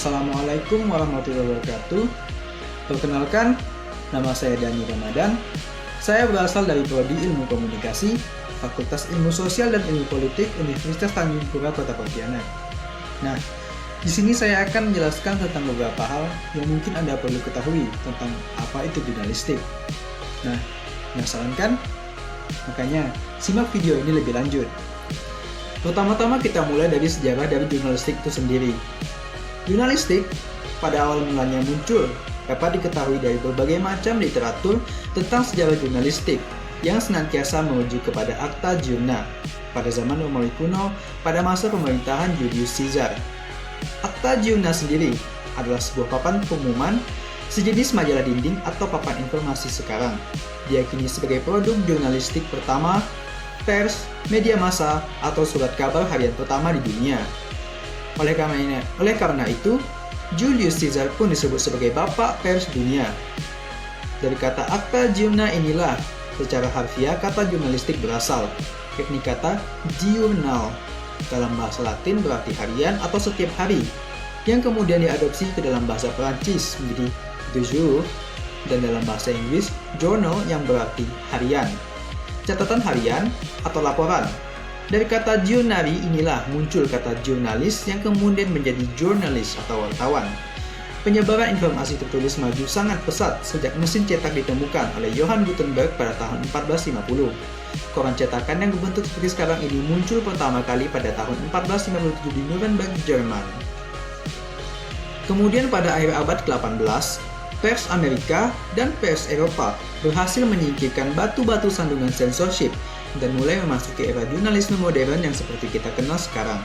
Assalamualaikum warahmatullahi wabarakatuh. Perkenalkan, nama saya Dani Ramadan. Saya berasal dari Prodi Ilmu Komunikasi, Fakultas Ilmu Sosial dan Ilmu Politik Universitas Tanjung Pura, Kota Pontianak. Nah, di sini saya akan menjelaskan tentang beberapa hal yang mungkin Anda perlu ketahui tentang apa itu jurnalistik. Nah, penasaran kan? Makanya, simak video ini lebih lanjut. Pertama-tama kita mulai dari sejarah dari jurnalistik itu sendiri. Jurnalistik pada awal mulanya muncul dapat diketahui dari berbagai macam literatur tentang sejarah jurnalistik yang senantiasa merujuk kepada Acta Diurna pada zaman Romawi kuno pada masa pemerintahan Julius Caesar. Acta Diurna sendiri adalah sebuah papan pengumuman, sejenis majalah dinding atau papan informasi sekarang. Diyakini sebagai produk jurnalistik pertama, pers, media massa, atau surat kabar harian pertama di dunia. Oleh karena itu, Julius Caesar pun disebut sebagai Bapak Pers Dunia. Dari kata Acta Diurna inilah secara harfiah kata jurnalistik berasal, yakni kata diurnal, dalam bahasa Latin berarti harian atau setiap hari, yang kemudian diadopsi ke dalam bahasa Perancis menjadi de jour, dan dalam bahasa Inggris journal yang berarti harian, catatan harian atau laporan. Dari kata diurnari inilah muncul kata jurnalis yang kemudian menjadi jurnalis atau wartawan. Penyebaran informasi tertulis maju sangat pesat sejak mesin cetak ditemukan oleh Johann Gutenberg pada tahun 1450. Koran cetakan yang berbentuk seperti sekarang ini muncul pertama kali pada tahun 1457 di Nuremberg, Jerman. Kemudian pada akhir abad ke-18, pers Amerika dan pers Eropa berhasil menyingkirkan batu-batu sandungan censorship dan mulai memasuki era jurnalisme modern yang seperti kita kenal sekarang.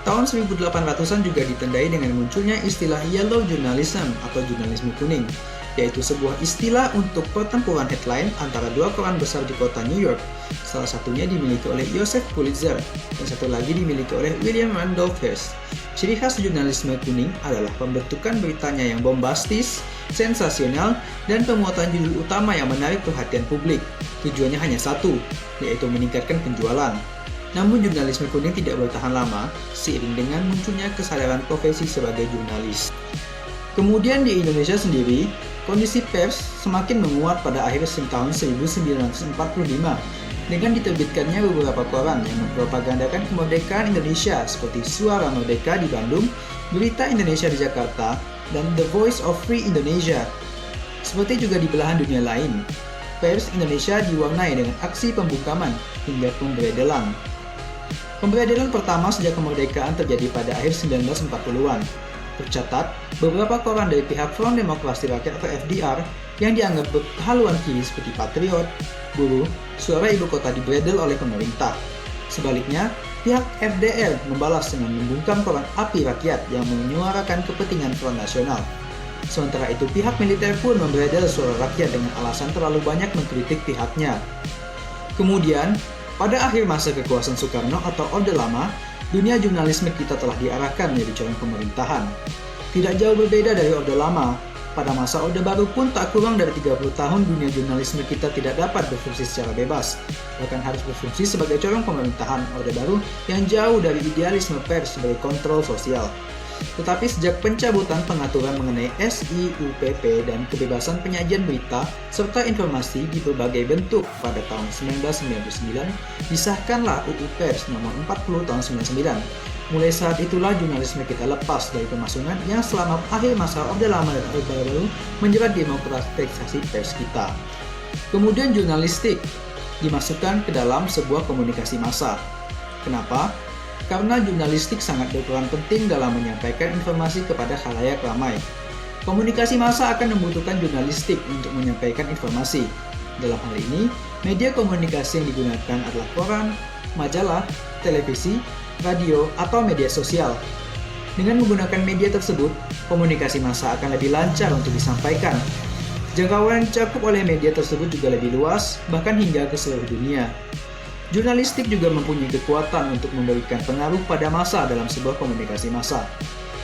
Tahun 1800-an juga ditandai dengan munculnya istilah yellow journalism atau jurnalisme kuning, yaitu sebuah istilah untuk pertempuran headline antara dua koran besar di kota New York. Salah satunya dimiliki oleh Joseph Pulitzer, dan satu lagi dimiliki oleh William Randolph Hearst. Ciri khas jurnalisme kuning adalah pembentukan beritanya yang bombastis, sensasional, dan pemuatan judul utama yang menarik perhatian publik. Tujuannya hanya satu, yaitu meningkatkan penjualan. Namun jurnalisme kuning tidak bertahan lama, seiring dengan munculnya kesadaran profesi sebagai jurnalis. Kemudian di Indonesia sendiri, kondisi pers semakin menguat pada akhir tahun 1945 dengan diterbitkannya beberapa koran yang mempropagandakan kemerdekaan Indonesia seperti Suara Merdeka di Bandung, Berita Indonesia di Jakarta, dan The Voice of Free Indonesia. Seperti juga di belahan dunia lain, pers Indonesia diwarnai dengan aksi pembungkaman hingga pemberedelan. Pemberedelan pertama sejak kemerdekaan terjadi pada akhir 1940-an. Tercatat, beberapa koran dari pihak Front Demokrasi Rakyat atau FDR yang dianggap berhaluan kiri seperti Patriot, Buruh, Suara Ibu Kota diberedel oleh pemerintah. Sebaliknya, pihak FDR membalas dengan membungkam koran Api Rakyat yang menyuarakan kepentingan Front Nasional. Sementara itu, pihak militer pun memberedel Suara Rakyat dengan alasan terlalu banyak mengkritik pihaknya. Kemudian, pada akhir masa kekuasaan Soekarno atau Orde Lama, dunia jurnalisme kita telah diarahkan menjadi corong pemerintahan. Tidak jauh berbeda dari Orde Lama, pada masa Orde Baru pun tak kurang dari 30 tahun dunia jurnalisme kita tidak dapat berfungsi secara bebas, bahkan harus berfungsi sebagai corong pemerintahan Orde Baru yang jauh dari idealisme pers sebagai kontrol sosial. Tetapi sejak pencabutan pengaturan mengenai SIUPP dan kebebasan penyajian berita serta informasi di berbagai bentuk pada tahun 1999, disahkanlah UU Pers nomor 40 tahun 99. Mulai saat itulah jurnalisme kita lepas dari pemasungan yang selama akhir masa Orde Lama dan Orde Baru menjerat demokratisasi pers kita. Kemudian jurnalistik dimasukkan ke dalam sebuah komunikasi massa. Kenapa? Karena jurnalistik sangat berperan penting dalam menyampaikan informasi kepada khalayak ramai. Komunikasi massa akan membutuhkan jurnalistik untuk menyampaikan informasi. Dalam hal ini, media komunikasi yang digunakan adalah koran, majalah, televisi, radio, atau media sosial. Dengan menggunakan media tersebut, komunikasi massa akan lebih lancar untuk disampaikan. Jangkauan yang dicakup oleh media tersebut juga lebih luas, bahkan hingga ke seluruh dunia. Jurnalistik juga mempunyai kekuatan untuk memberikan pengaruh pada massa dalam sebuah komunikasi massa.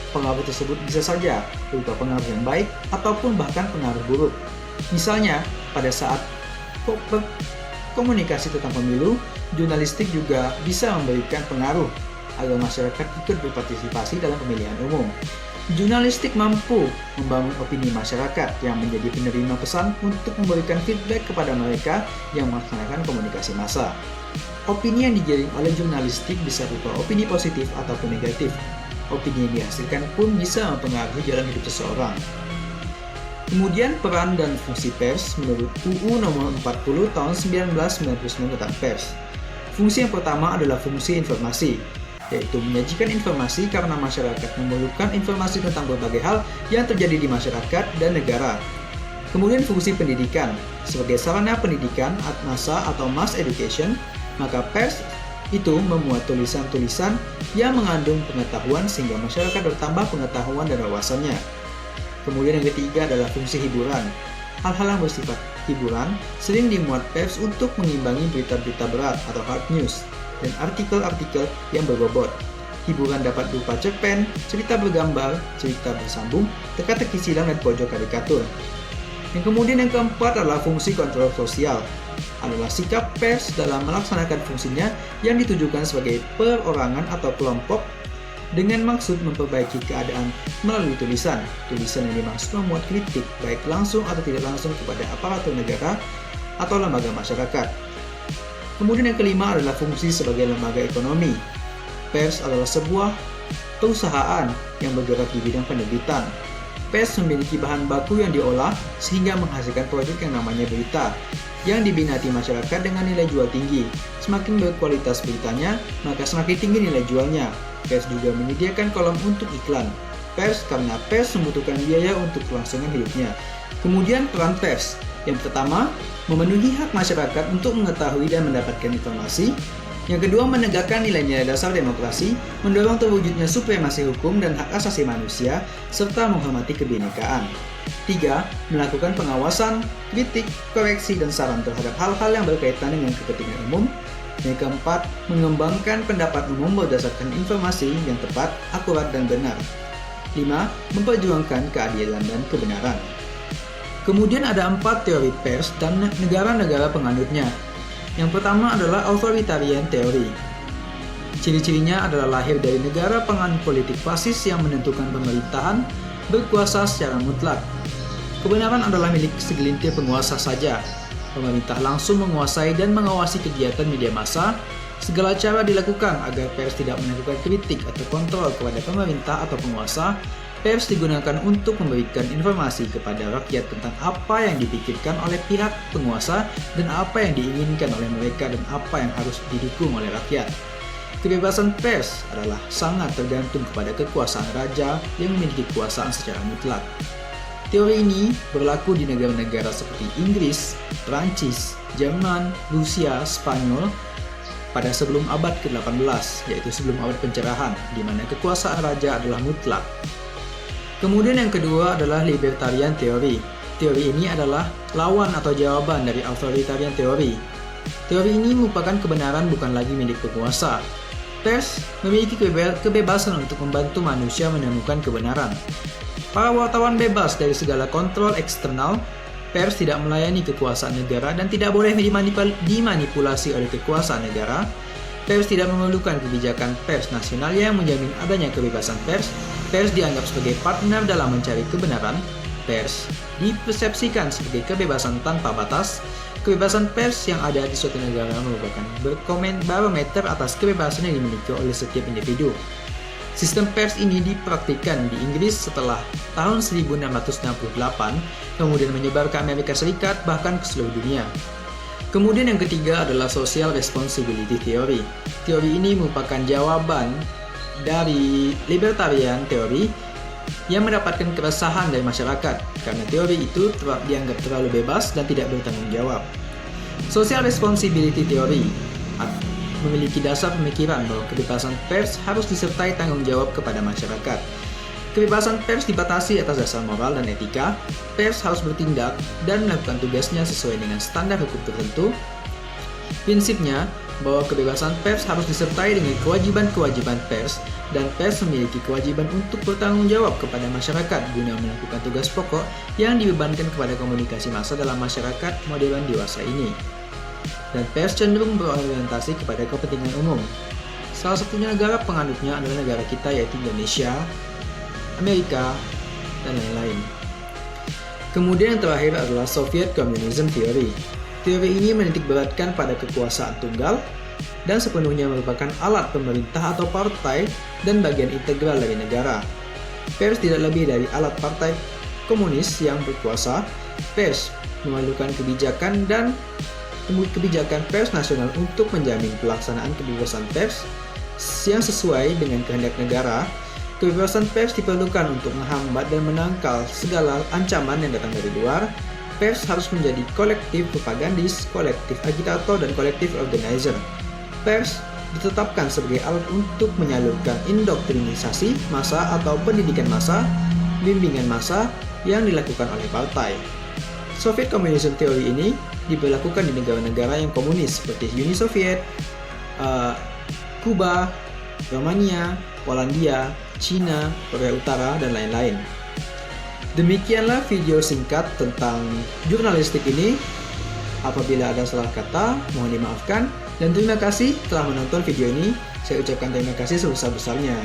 Pengaruh tersebut bisa saja berupa pengaruh yang baik ataupun bahkan pengaruh buruk. Misalnya, pada saat komunikasi tentang pemilu, jurnalistik juga bisa memberikan pengaruh agar masyarakat ikut berpartisipasi dalam pemilihan umum. Jurnalistik mampu membangun opini masyarakat yang menjadi penerima pesan untuk memberikan feedback kepada mereka yang melaksanakan komunikasi massa. Opini yang digiring oleh jurnalistik bisa berupa opini positif ataupun negatif. Opini yang dihasilkan pun bisa mempengaruhi jalan hidup seseorang. Kemudian peran dan fungsi pers menurut UU Nomor 40 Tahun 1999 tentang pers. Fungsi yang pertama adalah fungsi informasi, yaitu menyajikan informasi karena masyarakat memerlukan informasi tentang berbagai hal yang terjadi di masyarakat dan negara. Kemudian fungsi pendidikan, sebagai sarana pendidikan massa atau mass education, maka pers itu memuat tulisan-tulisan yang mengandung pengetahuan sehingga masyarakat bertambah pengetahuan dan wawasannya. Kemudian yang ketiga adalah fungsi hiburan. Hal-hal yang bersifat hiburan sering dimuat pers untuk mengimbangi berita-berita berat atau hard news dan artikel-artikel yang berbobot. Hiburan dapat berupa cerpen, cerita bergambar, cerita bersambung, teka-teki silang, dan pojok karikatur. Yang kemudian yang keempat adalah fungsi kontrol sosial. Adalah sikap pers dalam melaksanakan fungsinya yang ditujukan sebagai perorangan atau kelompok dengan maksud memperbaiki keadaan melalui tulisan. Tulisan yang dimaksud memuat kritik, baik langsung atau tidak langsung kepada aparatur negara atau lembaga masyarakat. Kemudian yang kelima adalah fungsi sebagai lembaga ekonomi. Pers adalah sebuah perusahaan yang bergerak di bidang penerbitan. Pers memiliki bahan baku yang diolah sehingga menghasilkan produk yang namanya berita, yang diminati masyarakat dengan nilai jual tinggi. Semakin berkualitas beritanya, maka semakin tinggi nilai jualnya. Pers juga menyediakan kolom untuk iklan. Pers karena pers membutuhkan biaya untuk kelangsungan hidupnya. Kemudian peran pers. Yang pertama, memenuhi hak masyarakat untuk mengetahui dan mendapatkan informasi. Yang kedua, menegakkan nilai-nilai dasar demokrasi, mendorong terwujudnya supremasi hukum dan hak asasi manusia, serta menghormati kebinekaan. 3. Melakukan pengawasan, kritik, koreksi, dan saran terhadap hal-hal yang berkaitan dengan kepentingan umum. Yang keempat, mengembangkan pendapat umum berdasarkan informasi yang tepat, akurat, dan benar. 5. Memperjuangkan keadilan dan kebenaran. Kemudian ada 4 teori pers dan negara-negara penganutnya. Yang pertama adalah authoritarian theory. Ciri-cirinya adalah lahir dari negara penganut politik fasis yang menentukan pemerintahan berkuasa secara mutlak. Kebenaran adalah milik segelintir penguasa saja. Pemerintah langsung menguasai dan mengawasi kegiatan media massa. Segala cara dilakukan agar pers tidak melakukan kritik atau kontrol kepada pemerintah atau penguasa. Pers digunakan untuk memberikan informasi kepada rakyat tentang apa yang dipikirkan oleh pihak penguasa dan apa yang diinginkan oleh mereka dan apa yang harus didukung oleh rakyat. Kebebasan pers adalah sangat tergantung kepada kekuasaan raja yang memiliki kekuasaan secara mutlak. Teori ini berlaku di negara-negara seperti Inggris, Prancis, Jerman, Rusia, Spanyol pada sebelum abad ke-18, yaitu sebelum abad pencerahan, di mana kekuasaan raja adalah mutlak. Kemudian yang kedua adalah libertarian theory. Teori ini adalah lawan atau jawaban dari authoritarian theory. Teori ini merupakan kebenaran bukan lagi milik penguasa. Pers memiliki kebebasan untuk membantu manusia menemukan kebenaran. Para wartawan bebas dari segala kontrol eksternal. Pers tidak melayani kekuasaan negara dan tidak boleh dimanipulasi oleh kekuasaan negara. Pers tidak memerlukan kebijakan pers nasional yang menjamin adanya kebebasan pers. Pers dianggap sebagai partner dalam mencari kebenaran. Pers dipersepsikan sebagai kebebasan tanpa batas. Kebebasan pers yang ada di suatu negara merupakan barometer atas kebebasan yang dimiliki oleh setiap individu. Sistem pers ini dipraktikkan di Inggris setelah tahun 1668, kemudian menyebar ke Amerika Serikat bahkan ke seluruh dunia. Kemudian yang ketiga adalah social responsibility theory. Teori ini merupakan jawaban dari libertarian theory yang mendapatkan keresahan dari masyarakat karena teori itu dianggap terlalu bebas dan tidak bertanggung jawab. Social responsibility theory memiliki dasar pemikiran bahwa kebebasan pers harus disertai tanggung jawab kepada masyarakat. Kebebasan pers dibatasi atas dasar moral dan etika. Pers harus bertindak dan melakukan tugasnya sesuai dengan standar hukum tertentu. Prinsipnya bahwa kebebasan pers harus disertai dengan kewajiban-kewajiban pers dan pers memiliki kewajiban untuk bertanggung jawab kepada masyarakat guna melakukan tugas pokok yang dibebankan kepada komunikasi massa dalam masyarakat modern dewasa ini. Dan pers cenderung berorientasi kepada kepentingan umum. Salah satunya negara penganutnya adalah negara kita yaitu Indonesia. Amerika, dan lain-lain. Kemudian yang terakhir adalah Soviet Communism Theory. Teori ini menitikberatkan pada kekuasaan tunggal dan sepenuhnya merupakan alat pemerintah atau partai dan bagian integral dari negara. Pers tidak lebih dari alat partai komunis yang berkuasa. Pers memerlukan kebijakan pers nasional untuk menjamin pelaksanaan kebebasan pers yang sesuai dengan kehendak negara. Kebebasan pers diperlukan untuk menghambat dan menangkal segala ancaman yang datang dari luar. Pers harus menjadi kolektif propagandis, kolektif agitator, dan kolektif organizer. Pers ditetapkan sebagai alat untuk menyalurkan indoktrinisasi massa atau pendidikan massa, bimbingan massa yang dilakukan oleh partai. Soviet Communism Theory ini diberlakukan di negara-negara yang komunis seperti Uni Soviet, Kuba, Romania, Polandia, Cina, Korea Utara, dan lain-lain. Demikianlah video singkat tentang jurnalistik ini. Apabila ada salah kata, mohon dimaafkan. Dan terima kasih telah menonton video ini. Saya ucapkan terima kasih sebesar-besarnya.